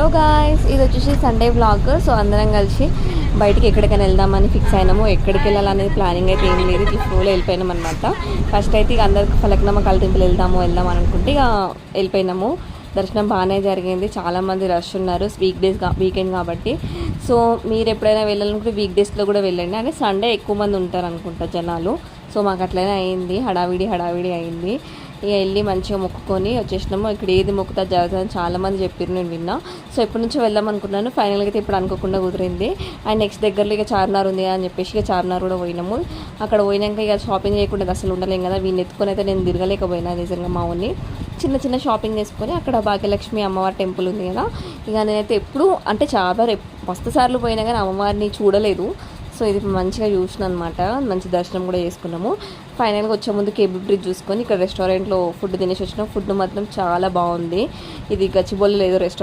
Hello guys, ఇది వచ్చేసి Sunday vlog. So అందరం కలిసి బయటికి ఎక్కడికైనా వెళ్దామని ఫిక్స్ అయినాము. ఎక్కడికి వెళ్ళాలనేది ప్లానింగ్ అయితే ఏం లేదు, ఇట్లా ఫ్లోలో వెళ్ళిపోయినాం అనమాట. ఫస్ట్ అయితే ఇక అందరికి ఫలక్నమ్మ కళ్ళ టెంపుల్ వెళ్దాం అనుకుంటే ఇక వెళ్ళిపోయినాము. దర్శనం బాగానే జరిగింది, చాలామంది రష్ ఉన్నారు. వీకెండ్ కాబట్టి. సో మీరు ఎప్పుడైనా వెళ్ళాలనుకుంటే వీక్ డేస్లో కూడా వెళ్ళండి. అంటే సండే ఎక్కువ మంది ఉంటారు అనుకుంటా జనాలు. సో మాకు అట్లనే అయింది, హడావిడి అయింది. ఇక వెళ్ళి మంచిగా మొక్కుకొని వచ్చేసినాము. ఇక్కడ ఏది మొక్కుతా జరుగుతుందని చాలామంది చెప్పారు, నేను విన్నా. సో ఎప్పటి నుంచో వెళ్దాం అనుకున్నాను, ఫైనల్గా అయితే ఇప్పుడు అనుకోకుండా కుదిరింది. అండ్ నెక్స్ట్ దగ్గరలో ఇక చార్మినార్ ఉంది అని చెప్పేసి ఇక చార్మినార్ కూడా పోయినాము. అక్కడ పోయినాక ఇక షాపింగ్ చేయకుండా అసలు ఉండలేం కదా, వీడిని ఎత్తుకొని అయితే నేను తిరగలేకపోయినా నిజంగా. మా ఊరిని చిన్న షాపింగ్ చేసుకొని అక్కడ భాగ్యలక్ష్మి అమ్మవారి టెంపుల్ ఉంది కదా, ఇక నేనైతే ఎప్పుడు అంటే చాలా మస్తు సార్లు పోయినా కానీ అమ్మవారిని చూడలేదు. సో ఇది మంచిగా చూసిన అనమాట, మంచి దర్శనం కూడా చేసుకున్నాము. ఫైనల్గా వచ్చే ముందు కేబుల్ బ్రిడ్జ్ చూసుకొని ఇక్కడ రెస్టారెంట్లో ఫుడ్ తినేసి వచ్చినాం. ఫుడ్ మాత్రం చాలా బాగుంది. ఇది గచ్చిబౌలిలో ఏదో రెస్టారెంట్